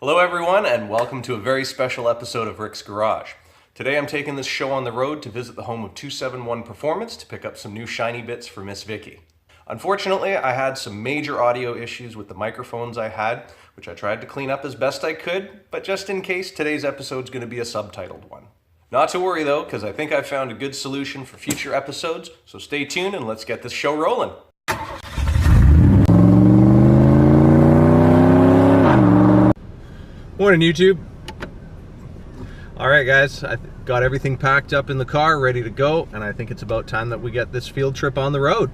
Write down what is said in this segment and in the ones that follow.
Hello everyone, and welcome to a very special episode of Rick's Garage. Today I'm taking this show on the road to visit the home of 271 Performance to pick up some new shiny bits for Miss Vicky. Unfortunately, I had some major audio issues with the microphones I had, which I tried to clean up as best I could, but just in case, today's episode's going to be a subtitled one. Not to worry though, because I think I found a good solution for future episodes, so stay tuned and let's get this show rolling. Morning, YouTube. All right, guys, I got everything packed up in the car, ready to go, and I think it's about time that we get this field trip on the road.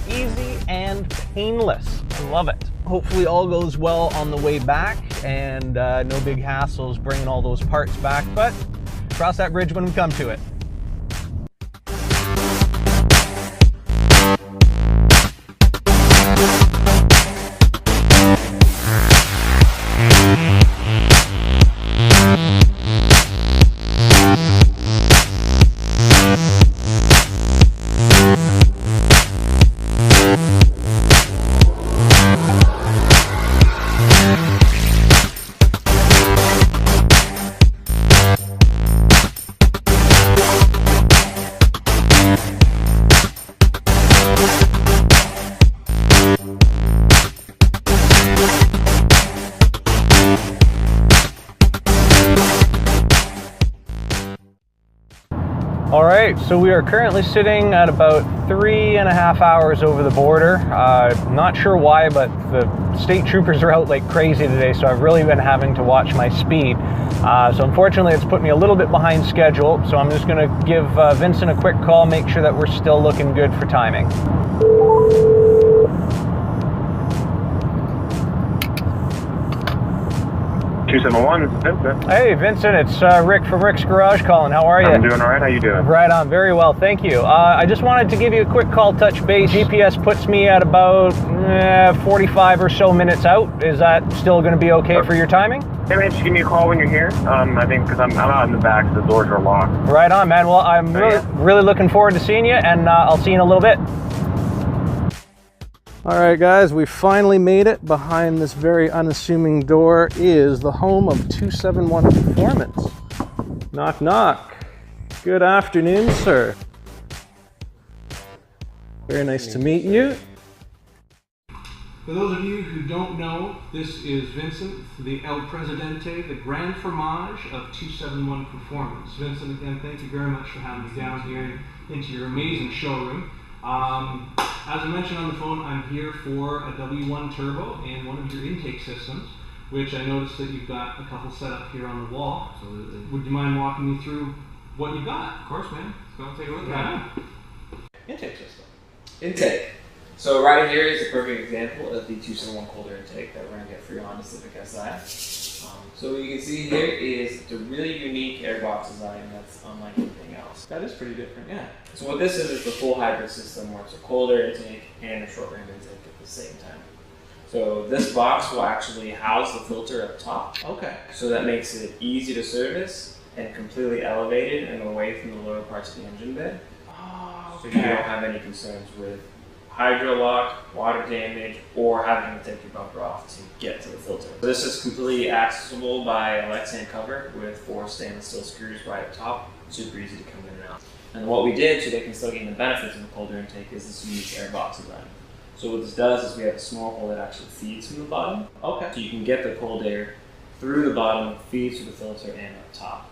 Easy and painless. I love it. Hopefully all goes well on the way back and no big hassles bringing all those parts back, but cross that bridge when we come to it. Alright, so we are currently sitting at about 3.5 hours over the border. Not sure why, but the state troopers are out like crazy today, so I've really been having to watch my speed. So unfortunately it's put me a little bit behind schedule, so I'm just going to give Vincent a quick call, make sure that we're still looking good for timing. 271, this is Vincent. Hey Vincent, it's Rick from Rick's Garage calling. How are you? I'm doing all right. How you doing? Right on, very well, thank you. I just wanted to give you a quick call, touch base. GPS puts me at about 45 or so minutes out. Is that still going to be okay for your timing? Hey man, just give me a call when you're here. I think because I'm out in the back, so the doors are locked. Right on, man. Well, I'm really looking forward to seeing you, and I'll see you in a little bit. All right, guys, we finally made it. Behind this very unassuming door is the home of 271 Performance. Knock, knock. Good afternoon, sir. Very nice to meet you. For those of you who don't know, this is Vincent, the El Presidente, the Grand Fromage of 271 Performance. Vincent, again, thank you very much for having me down here into your amazing showroom. As I mentioned on the phone, I'm here for a W1 turbo and one of your intake systems, which I noticed that you've got a couple set up here on the wall. Absolutely. Would you mind walking me through what you've got? Of course, man. Let's go take a look at it. Intake system. Intake. So right here is a perfect example of the 271 colder intake that we're going to get for you on the Civic Si. So what you can see here is the really unique airbox design that's unlike anything else. That is pretty different, yeah. So what this is the full hybrid system where it's a colder intake and a short range intake at the same time. So this box will actually house the filter up top. Okay. So that makes it easy to service and completely elevated and away from the lower parts of the engine bed. Oh, So you don't have any concerns with hydro lock, water damage, or having to take your bumper off to get to the filter. This is completely accessible by a left-hand cover with 4 stainless steel screws right up top. Super easy to come in and out. And what we did so they can still gain the benefits of the colder intake is this unique airbox design. So what this does is we have a small hole that actually feeds from the bottom. Okay. So you can get the cold air through the bottom, feeds through the filter, and up top.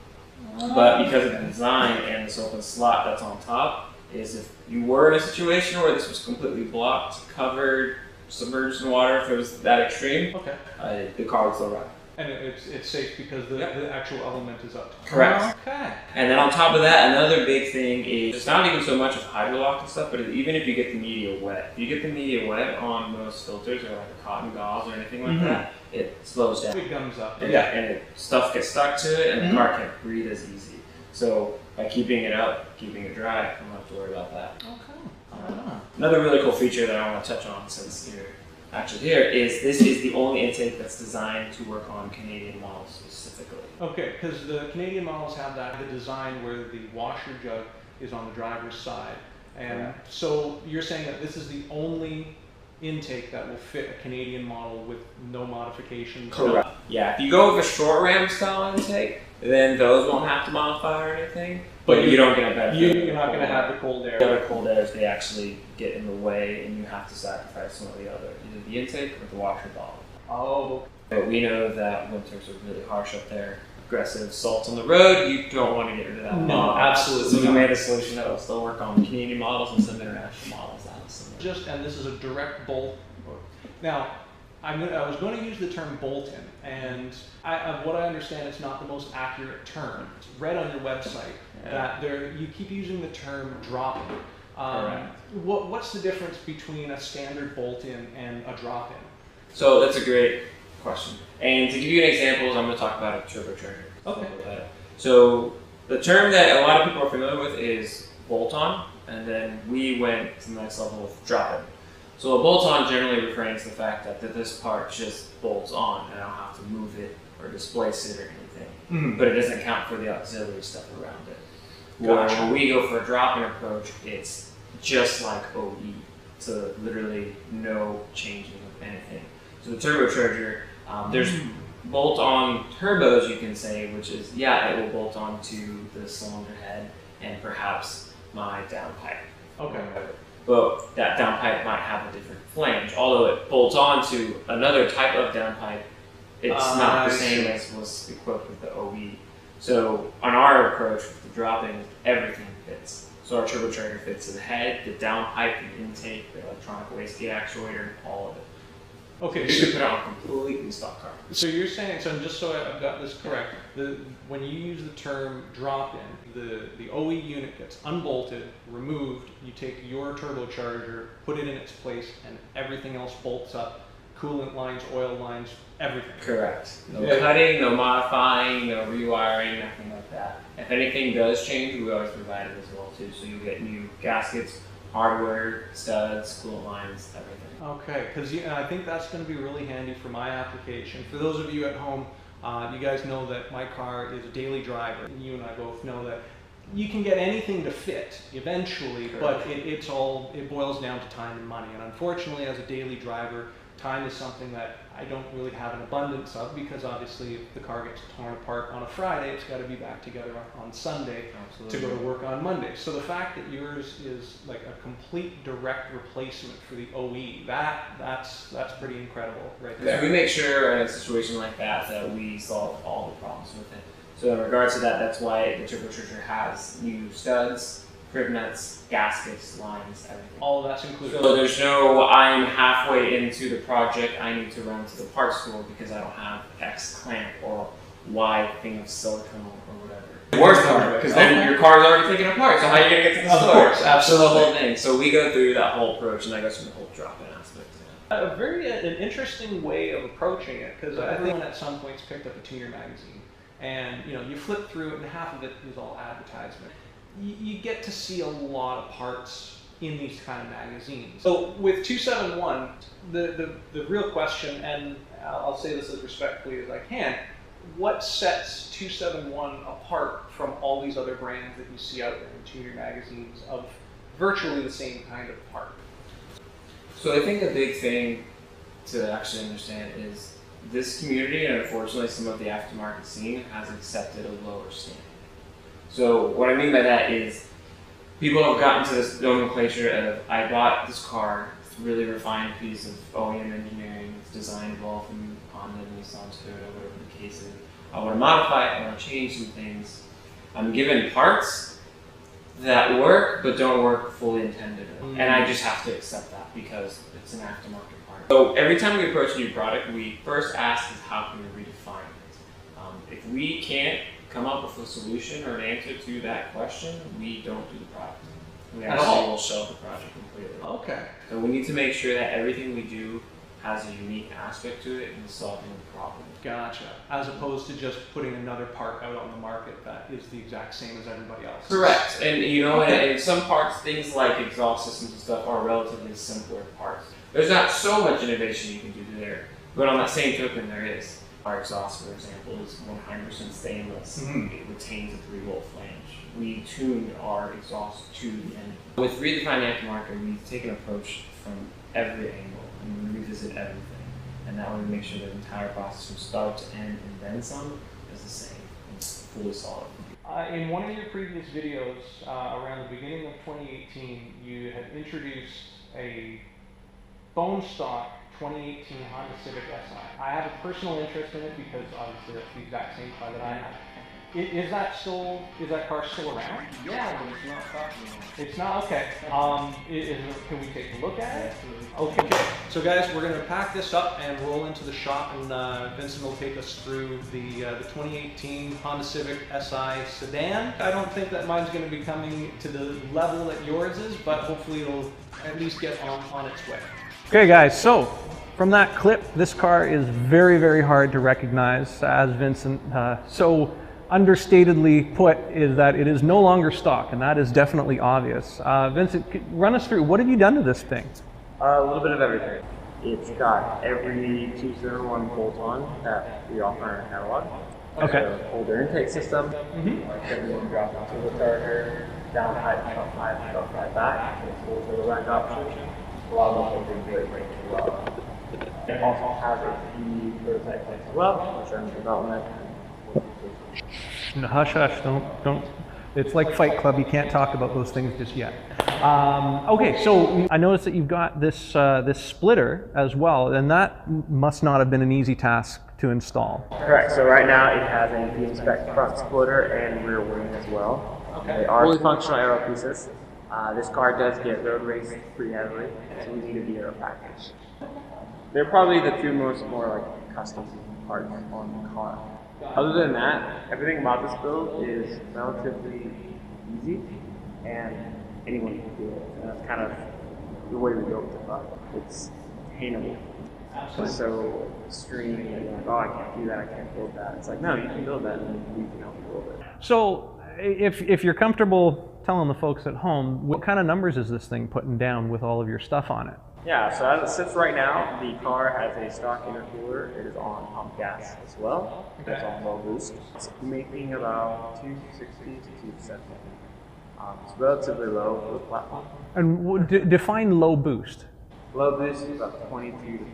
But because of the design and this open slot that's on top, is if you were in a situation where this was completely blocked, covered, submerged in water, if it was that extreme, Okay. The car would still run. And it's safe because the actual element is up top. Correct. Okay. And then on top of that, another big thing is it's not even so much of hydrolock and stuff, but even if you get the media wet, if you get the media wet on most filters or like a cotton gauze or anything like that, it slows down. It gums up. Yeah, and stuff gets stuck to it, and the car can't breathe as easy. So by keeping it up, keeping it dry, I don't have to worry about that. Okay. Another really cool feature that I want to touch on since you're actually here is this is the only intake that's designed to work on Canadian models specifically. Okay, because the Canadian models have the design where the washer jug is on the driver's side. And Correct. so you're saying that this is the only intake that will fit a Canadian model with no modifications? Correct. Yeah, if you go with a short ram style intake, then those won't have to modify or anything. But you don't get a benefit. You're not going to have the cold air. The other cold airs, they actually get in the way, and you have to sacrifice one or the other, either the intake or the washer bottle. Oh. But we know that winters are really harsh up there. Aggressive salt on the road, you don't want to get rid of that. No, absolutely. So we made a solution that will still work on Canadian models and some international models. And this is a direct bolt. Now, I was going to use the term Bolton, and what I understand it's not the most accurate term. It's read on your website that you keep using the term drop-in. What's the difference between a standard bolt-in and a drop-in? So that's a great question. And to give you an example, I'm going to talk about a turbocharger. Okay. So the term that a lot of people are familiar with is bolt-on, and then we went to the next level with drop-in. So a bolt-on generally referring to the fact that this part just bolts on, and I don't have to move it or displace it or anything. But it doesn't count for the auxiliary stuff around it. Gotcha. When we go for a drop-in approach, it's just like OE, so literally no changing of anything. So the turbocharger, there's bolt-on turbos, you can say, which is, it will bolt on to the cylinder head and perhaps my downpipe. Okay. But that downpipe might have a different flange. Although it bolts on to another type of downpipe, it's not the same as was equipped with the OE. So on our approach with the drop-in, everything fits. So our turbocharger fits to the head, the downpipe, the intake, the electronic wastegate actuator, all of it. Okay, You can put it on completely stock car. so you're saying, just so I've got this correct, when you use the term drop-in, the OE unit gets unbolted, removed, you take your turbocharger, put it in its place, and everything else bolts up, coolant lines, oil lines, everything. Correct. No cutting, no modifying, no rewiring, nothing like that. If anything does change, we always provide it as well too. So you get new gaskets, hardware, studs, coolant lines, everything. Okay, because I think that's going to be really handy for my application. For those of you at home, you guys know that my car is a daily driver, and you and I both know that you can get anything to fit eventually, but it boils down to time and money. And unfortunately, as a daily driver, time is something that I don't really have an abundance of, because obviously if the car gets torn apart on a Friday, it's got to be back together on Sunday to go to work on Monday. So the fact that yours is like a complete direct replacement for the OE, that's pretty incredible right there. We make sure in a situation like that we solve all the problems with it. So in regards to that, that's why the turbocharger has new studs, crib nuts, gaskets, lines, everything. All of that's included. So there's no, I'm halfway into the project, I need to run to the parts store because I don't have X clamp or Y thing of silicone or whatever. The worst part, because then your car's already taken apart, so how are you going to get to the store? Of course, absolutely. So the whole thing. So we go through that whole approach, and that goes through the whole drop-in aspect. A very an interesting way of approaching it, because everyone at some points picked up a tuner magazine, and you flip through it, and half of it is all advertisement. You get to see a lot of parts in these kind of magazines. So with 271, the real question, and I'll say this as respectfully as I can, what sets 271 apart from all these other brands that you see out there in tuner magazines of virtually the same kind of part? So I think a big thing to actually understand is this community, and unfortunately some of the aftermarket scene, has accepted a lower standard. So what I mean by that is people have gotten to this nomenclature of, I bought this car, it's a really refined piece of OEM engineering, it's designed well from Honda, Nissan, Toyota, whatever the case is. I want to modify it, I want to change some things. I'm given parts that work, but don't work fully intended. And I just have to accept that because it's an aftermarket part. So every time we approach a new product, we first ask is how can we redefine it? If we can't come up with a solution or an answer to that question, we don't do the product. We actually will shelve the project completely. Okay. So we need to make sure that everything we do has a unique aspect to it and solving the problem. Gotcha. As opposed to just putting another part out on the market that is the exact same as everybody else. Correct. And in some parts, things like exhaust systems and stuff are relatively simpler parts. There's not so much innovation you can do there, but on that same token, there is. Our exhaust, for example, is 100% stainless. It retains a 3-volt flange. We tuned our exhaust to the end. With Redefine Aftermarket, we take an approach from every angle and we revisit everything. And that way we make sure the entire process from start to end and then some is the same. It's fully solid. In one of your previous videos, around the beginning of 2018, you had introduced a bone stock 2018 Honda Civic Si. I have a personal interest in it because obviously that's the exact same car that I have. Is that car still around? Yeah, but it's not stopping anymore. It's not? Okay. Can we take a look at it? Okay. So guys, we're going to pack this up and roll into the shop, and Vincent will take us through the 2018 Honda Civic Si sedan. I don't think that mine's going to be coming to the level that yours is, but hopefully it'll at least get on its way. Okay guys, so from that clip, this car is very, very hard to recognize, as Vincent so understatedly put, is that it is no longer stock, and that is definitely obvious. Vincent, run us through, what have you done to this thing? A little bit of everything. It's got every 201 bolt-on that we offer in our catalog. Okay. The holder intake system, like everyone drop down turbocharger, down pipe, up back, it's full turbo rack option. A lot of them are great as well. It also has a few prototypes as well, which are in development. Hush, hush, don't. It's like Fight Club, you can't talk about those things just yet. Okay, so I noticed that you've got this this splitter as well, and that must not have been an easy task to install. Correct, so right now it has a V-spec front splitter and rear wing as well. Okay. They are fully functional aero pieces. This car does get road raced pretty heavily, so we need a V-aero package. They're probably the two more like custom parts on the car. Other than that, everything about this build is relatively easy, and anyone can do it. And that's kind of the way we go with the car. It's attainable. It's so extreme that you're like, oh, I can't do that, I can't build that. It's like, no, you can build that, and we can help you build it. So, if you're comfortable telling the folks at home, what kind of numbers is this thing putting down with all of your stuff on it? Yeah, so as it sits right now, the car has a stock intercooler. It is on pump gas as well. It's on low boost. It's making about 260 to 270. It's relatively low for the platform. And define low boost. Low boost is about 22 to 24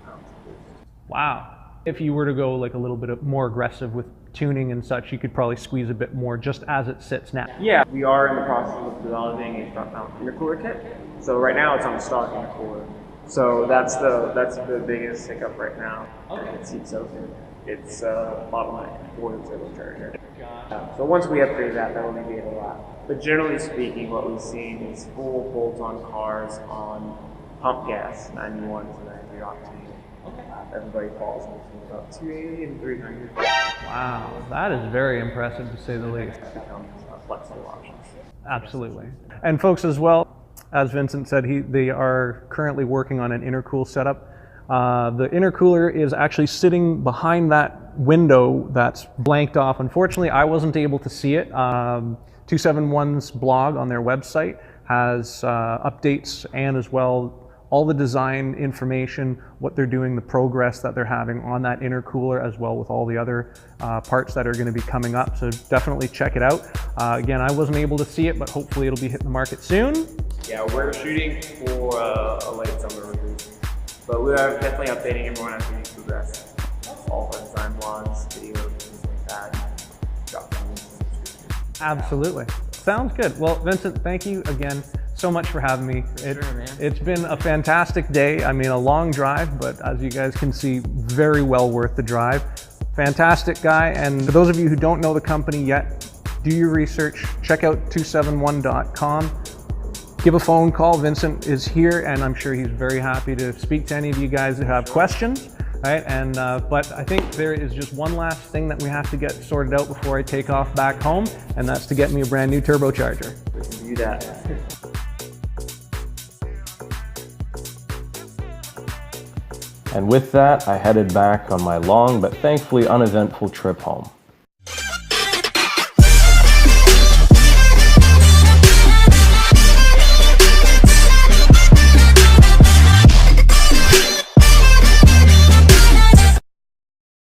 pounds of boost. Wow. If you were to go like a little bit more aggressive with tuning and such, you could probably squeeze a bit more just as it sits now. Yeah, we are in the process of developing a front mount intercooler kit. So right now it's on the stock intercooler. So that's the biggest hiccup right now. Okay. It seats open. It's bottleneck for the turbocharger. So once we upgrade that will alleviate a lot. But generally speaking, what we've seen is full bolt-on cars on pump gas, 91 to 93 octane. Everybody falls between about 280 and 300. Wow, that is very impressive to say the least. It becomes flexible options. Absolutely. And folks as well, as Vincent said, they are currently working on an intercool setup. The intercooler is actually sitting behind that window that's blanked off. Unfortunately, I wasn't able to see it. 271's blog on their website has updates and as well all the design information, what they're doing, the progress that they're having on that intercooler, as well with all the other parts that are going to be coming up. So definitely check it out. Again, I wasn't able to see it, but hopefully it'll be hitting the market soon. Yeah, we're shooting for a late summer release, but we are definitely updating everyone as we progress. All of our design blogs, videos, things like that. Drop them in the description. Absolutely. Sounds good. Well, Vincent, thank you again so much for having me. It's been a fantastic day. I mean, a long drive, but as you guys can see, very well worth the drive. Fantastic guy. And for those of you who don't know the company yet, do your research, check out 271.com. Give a phone call. Vincent is here, and I'm sure he's very happy to speak to any of you guys that have questions. Right? And but I think there is just one last thing that we have to get sorted out before I take off back home, and that's to get me a brand new turbocharger. We can do that. And with that, I headed back on my long but thankfully uneventful trip home.